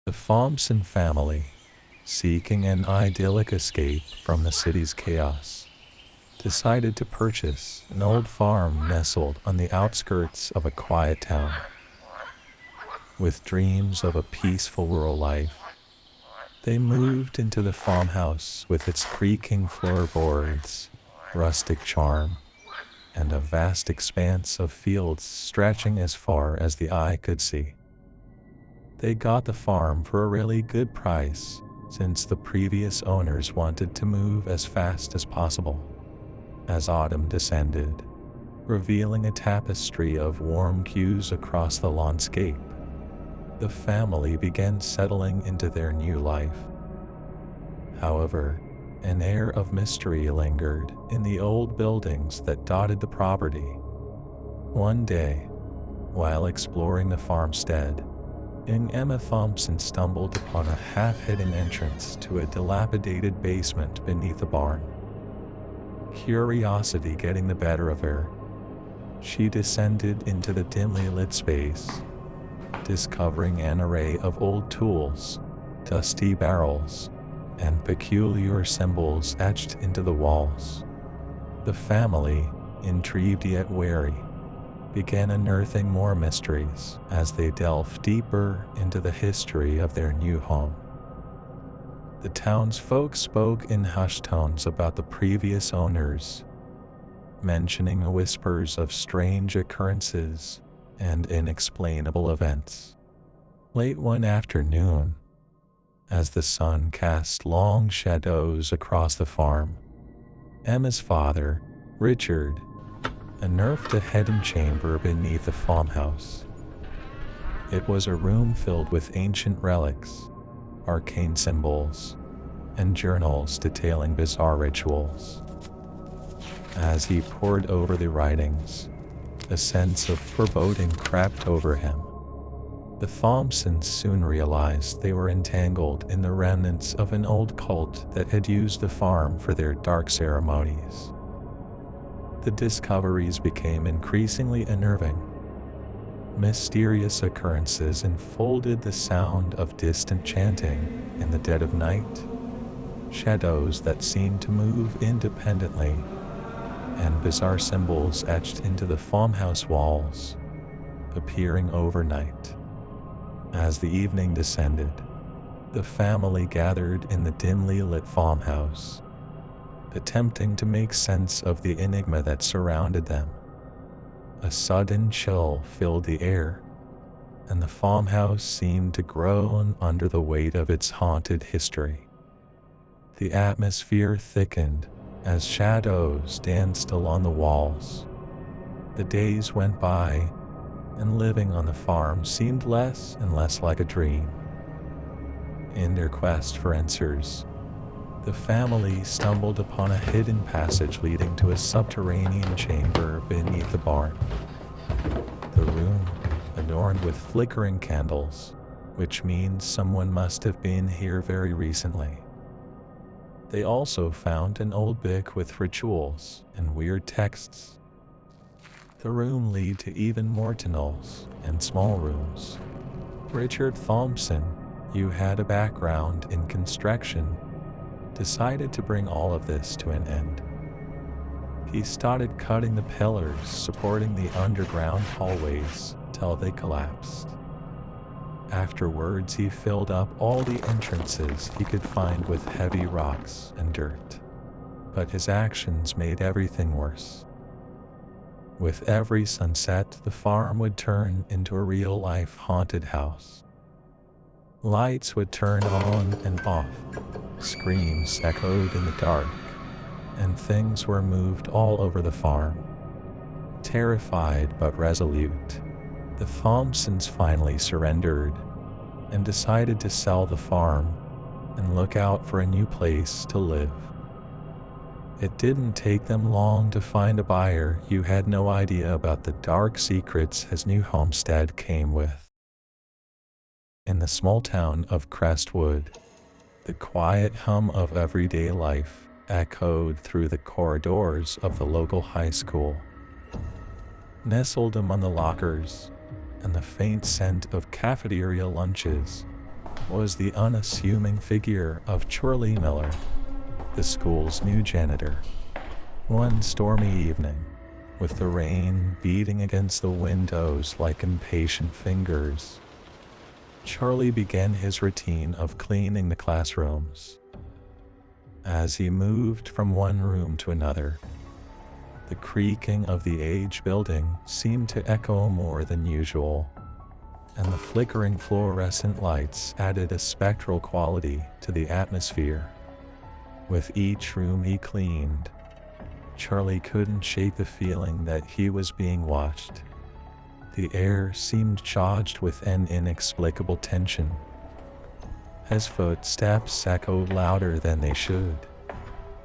The Thompson family, seeking an idyllic escape from the city's chaos, decided to purchase an old farm nestled on the outskirts of a quiet town. With dreams of a peaceful rural life, they moved into the farmhouse with its creaking floorboards, rustic charm, and a vast expanse of fields stretching as far as the eye could see. They got the farm for a really good price, since the previous owners wanted to move as fast as possible. As autumn descended, revealing a tapestry of warm hues across the landscape, the family began settling into their new life. However, an air of mystery lingered in the old buildings that dotted the property. One day, while exploring the farmstead, young Emma Thompson stumbled upon a half-hidden entrance to a dilapidated basement beneath a barn. Curiosity getting the better of her, she descended into the dimly lit space, discovering an array of old tools, dusty barrels, and peculiar symbols etched into the walls. The family, intrigued yet wary, began unearthing more mysteries as they delved deeper into the history of their new home. The townsfolk spoke in hushed tones about the previous owners, mentioning whispers of strange occurrences and inexplainable events. Late one afternoon, as the sun cast long shadows across the farm, Emma's father, Richard, unearthed a hidden chamber beneath the farmhouse. It was a room filled with ancient relics, arcane symbols, and journals detailing bizarre rituals. As he pored over the writings, a sense of foreboding crept over him. The Thompsons soon realized they were entangled in the remnants of an old cult that had used the farm for their dark ceremonies. The discoveries became increasingly unnerving. Mysterious occurrences enfolded the sound of distant chanting in the dead of night, shadows that seemed to move independently, and bizarre symbols etched into the farmhouse walls, appearing overnight. As the evening descended, the family gathered in the dimly lit farmhouse, attempting to make sense of the enigma that surrounded them. A sudden chill filled the air, and the farmhouse seemed to groan under the weight of its haunted history. The atmosphere thickened as shadows danced along the walls. The days went by, and living on the farm seemed less and less like a dream. In their quest for answers, the family stumbled upon a hidden passage leading to a subterranean chamber beneath the barn. The room, adorned with flickering candles, which means someone must have been here very recently. They also found an old book with rituals and weird texts. The room led to even more tunnels and small rooms. Richard Thompson, who had a background in construction, decided to bring all of this to an end. He started cutting the pillars supporting the underground hallways till they collapsed. Afterwards, he filled up all the entrances he could find with heavy rocks and dirt. But his actions made everything worse. With every sunset, the farm would turn into a real-life haunted house. Lights would turn on and off, screams echoed in the dark, and things were moved all over the farm. Terrified but resolute, the Thompsons finally surrendered and decided to sell the farm and look out for a new place to live. It didn't take them long to find a buyer who had no idea about the dark secrets his new homestead came with. In the small town of Crestwood, the quiet hum of everyday life echoed through the corridors of the local high school. Nestled among the lockers and the faint scent of cafeteria lunches, was the unassuming figure of Charlie Miller, the school's new janitor. One stormy evening, with the rain beating against the windows like impatient fingers, Charlie began his routine of cleaning the classrooms. As he moved from one room to another, the creaking of the aged building seemed to echo more than usual, and the flickering fluorescent lights added a spectral quality to the atmosphere. With each room he cleaned, Charlie couldn't shake the feeling that he was being watched. The air seemed charged with an inexplicable tension. His footsteps echoed louder than they should,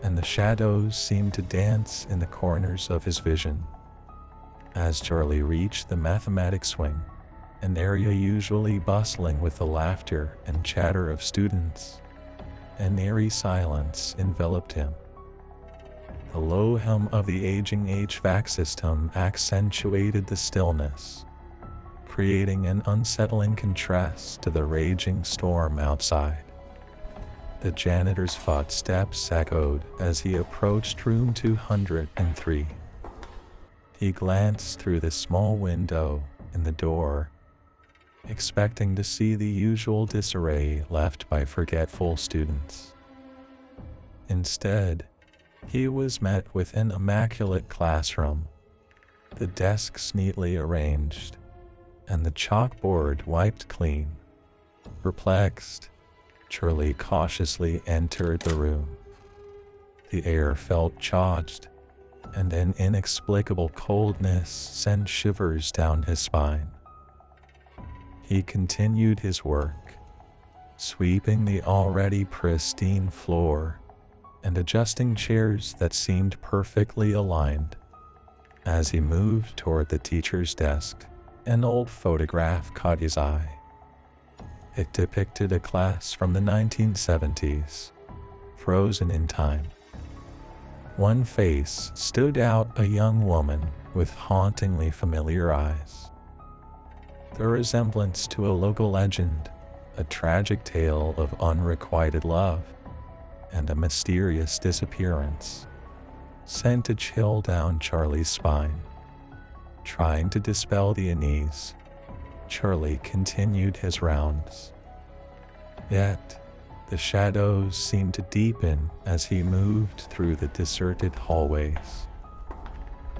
and the shadows seemed to dance in the corners of his vision. As Charlie reached the mathematics wing, an area usually bustling with the laughter and chatter of students, an eerie silence enveloped him. The low hum of the aging HVAC system accentuated the stillness, creating an unsettling contrast to the raging storm outside. The janitor's footsteps echoed as he approached room 203. He glanced through the small window in the door, expecting to see the usual disarray left by forgetful students. Instead, he was met with an immaculate classroom, the desks neatly arranged, and the chalkboard wiped clean. Perplexed, Charlie cautiously entered the room. The air felt charged, and an inexplicable coldness sent shivers down his spine. He continued his work, sweeping the already pristine floor and adjusting chairs that seemed perfectly aligned. As he moved toward the teacher's desk, an old photograph caught his eye. It depicted a class from the 1970s, frozen in time. One face stood out, a young woman with hauntingly familiar eyes. The resemblance to a local legend, a tragic tale of unrequited love, and a mysterious disappearance, sent a chill down Charlie's spine. Trying to dispel the unease, Charlie continued his rounds. Yet, the shadows seemed to deepen as he moved through the deserted hallways.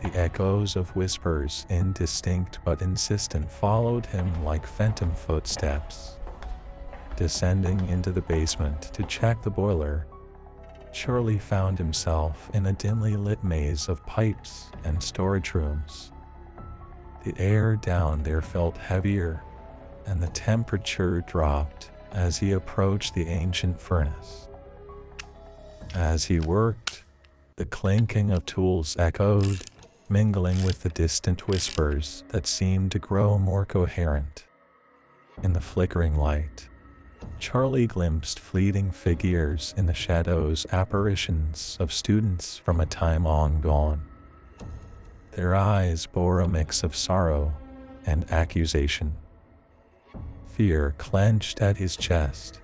The echoes of whispers, indistinct but insistent, followed him like phantom footsteps. Descending into the basement to check the boiler, Charlie found himself in a dimly lit maze of pipes and storage rooms. The air down there felt heavier, and the temperature dropped as he approached the ancient furnace. As he worked, the clinking of tools echoed, mingling with the distant whispers that seemed to grow more coherent. In the flickering light, Charlie glimpsed fleeting figures in the shadows, apparitions of students from a time long gone. Their eyes bore a mix of sorrow and accusation. Fear clenched at his chest,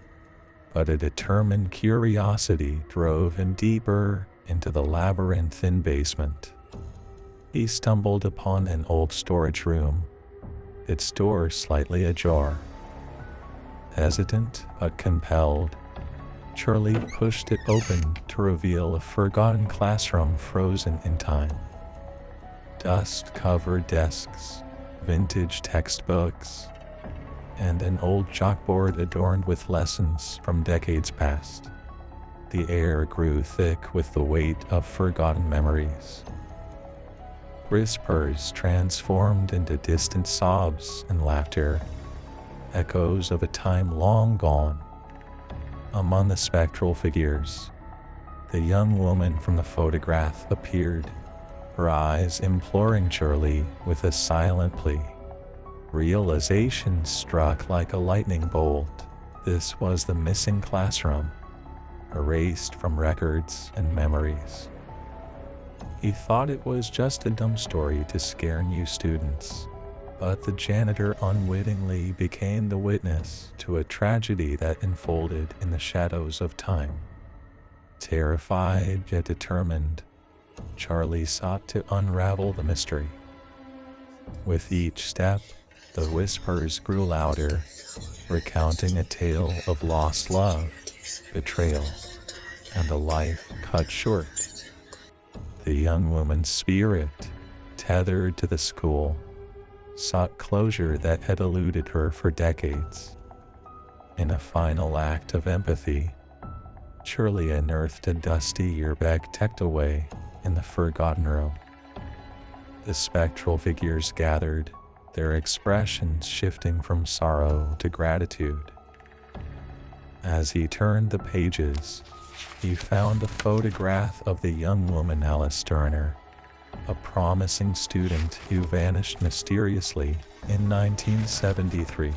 but a determined curiosity drove him deeper into the labyrinthine basement. He stumbled upon an old storage room, its door slightly ajar. Hesitant but compelled, Charlie pushed it open to reveal a forgotten classroom frozen in time. Dust-covered desks, vintage textbooks, and an old chalkboard adorned with lessons from decades past. The air grew thick with the weight of forgotten memories. Whispers transformed into distant sobs and laughter, echoes of a time long gone. Among the spectral figures, the young woman from the photograph appeared, her eyes imploring Charlie with a silent plea. Realization struck like a lightning bolt. This was the missing classroom, erased from records and memories. He thought it was just a dumb story to scare new students, But the janitor unwittingly became the witness to a tragedy that unfolded in the shadows of time. Terrified yet determined, Charlie sought to unravel the mystery. With each step, the whispers grew louder, recounting a tale of lost love, betrayal, and a life cut short. The young woman's spirit, tethered to the school, sought closure that had eluded her for decades. In a final act of empathy, Shirley unearthed a dusty yearbook tucked away in the forgotten room. The spectral figures gathered, their expressions shifting from sorrow to gratitude. As he turned the pages, he found a photograph of the young woman Alice Turner, a promising student who vanished mysteriously in 1973.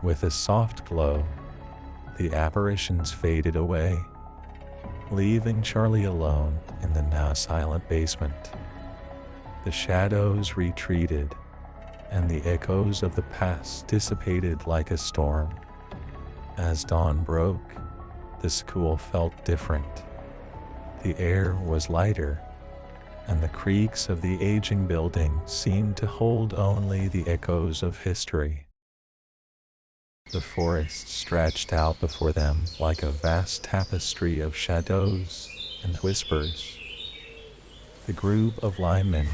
With a soft glow, the apparitions faded away, leaving Charlie alone in the now silent basement. The shadows retreated, and the echoes of the past dissipated like a storm. As dawn broke, the school felt different. The air was lighter, and the creaks of the aging building seemed to hold only the echoes of history. The forest stretched out before them like a vast tapestry of shadows and whispers. The group of linemen,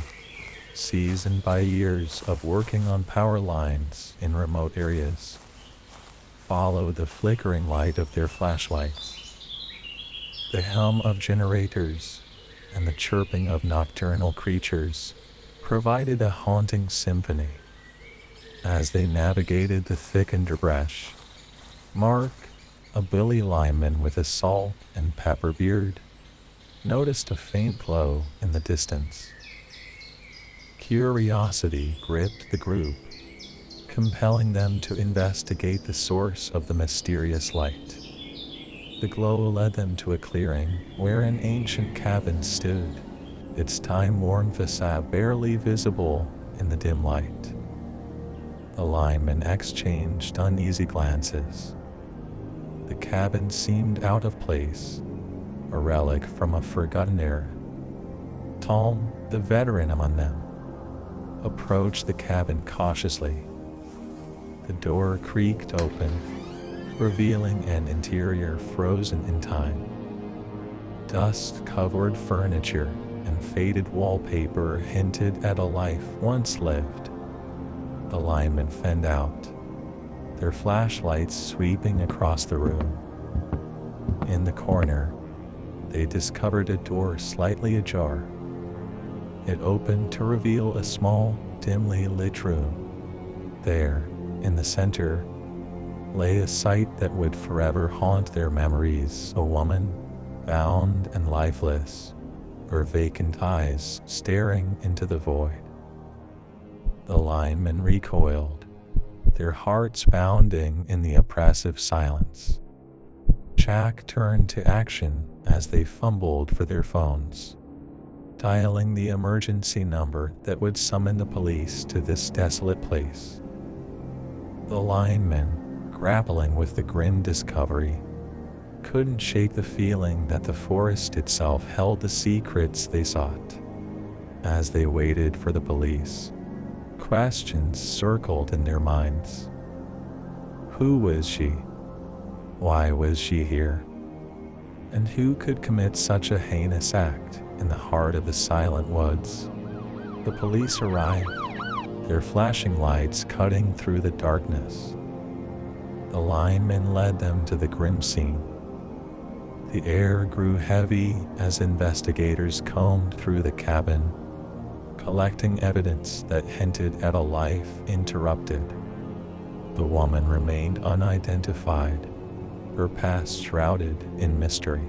seasoned by years of working on power lines in remote areas, followed the flickering light of their flashlights. The hum of generators and the chirping of nocturnal creatures provided a haunting symphony. As they navigated the thick underbrush, Mark, a bully lineman with a salt and pepper beard, noticed a faint glow in the distance. Curiosity gripped the group, compelling them to investigate the source of the mysterious light. The glow led them to a clearing where an ancient cabin stood, its time-worn facade barely visible in the dim light. The linemen exchanged uneasy glances. The cabin seemed out of place, a relic from a forgotten era. Tom, the veteran among them, approached the cabin cautiously. The door creaked open, revealing an interior frozen in time. Dust-covered furniture and faded wallpaper hinted at a life once lived. The linemen fanned out, their flashlights sweeping across the room. In the corner, they discovered a door slightly ajar. It opened to reveal a small, dimly lit room. There, in the center, lay a sight that would forever haunt their memories: a woman, bound and lifeless, her vacant eyes staring into the void. The linemen recoiled, their hearts pounding in the oppressive silence. Jack turned to action as they fumbled for their phones, dialing the emergency number that would summon the police to this desolate place. The linemen, grappling with the grim discovery, couldn't shake the feeling that the forest itself held the secrets they sought. As they waited for the police, questions circled in their minds. Who was she? Why was she here? And who could commit such a heinous act in the heart of the silent woods? The police arrived, their flashing lights cutting through the darkness. The linemen led them to the grim scene. The air grew heavy as investigators combed through the cabin, collecting evidence that hinted at a life interrupted. The woman remained unidentified, her past shrouded in mystery.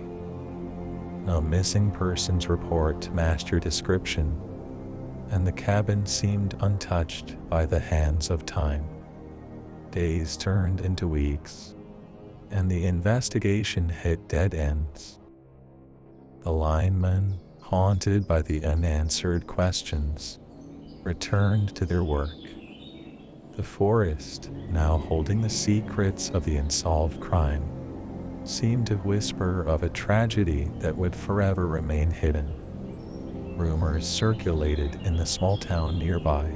No missing persons report matched her description, and the cabin seemed untouched by the hands of time. Days turned into weeks, and the investigation hit dead ends. The linemen, haunted by the unanswered questions, returned to their work, The forest, now holding the secrets of the unsolved crime, seemed to whisper of a tragedy that would forever remain hidden. Rumors circulated in the small town nearby.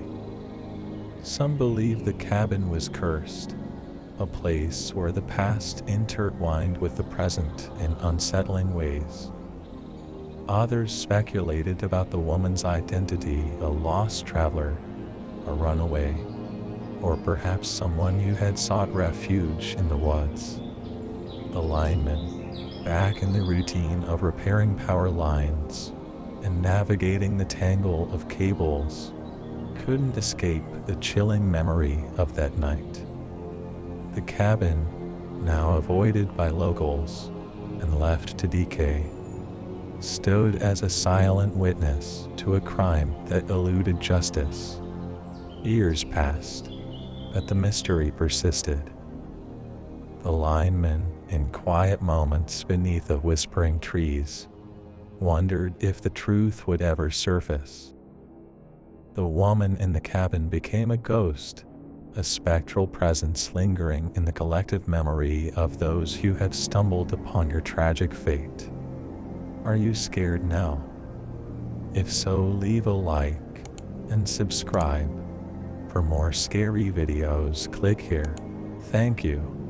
Some believed the cabin was cursed, a place where the past intertwined with the present in unsettling ways. Others speculated about the woman's identity, a lost traveler, a runaway, or perhaps someone who had sought refuge in the woods. The linemen, back in the routine of repairing power lines and navigating the tangle of cables, couldn't escape the chilling memory of that night. The cabin, now avoided by locals and left to decay, stood as a silent witness to a crime that eluded justice. Years passed, but the mystery persisted. The linemen, in quiet moments beneath the whispering trees, wondered if the truth would ever surface. The woman in the cabin became a ghost, a spectral presence lingering in the collective memory of those who had stumbled upon your tragic fate. Are you scared now? If so, leave a like and subscribe. For more scary videos, click here. Thank you.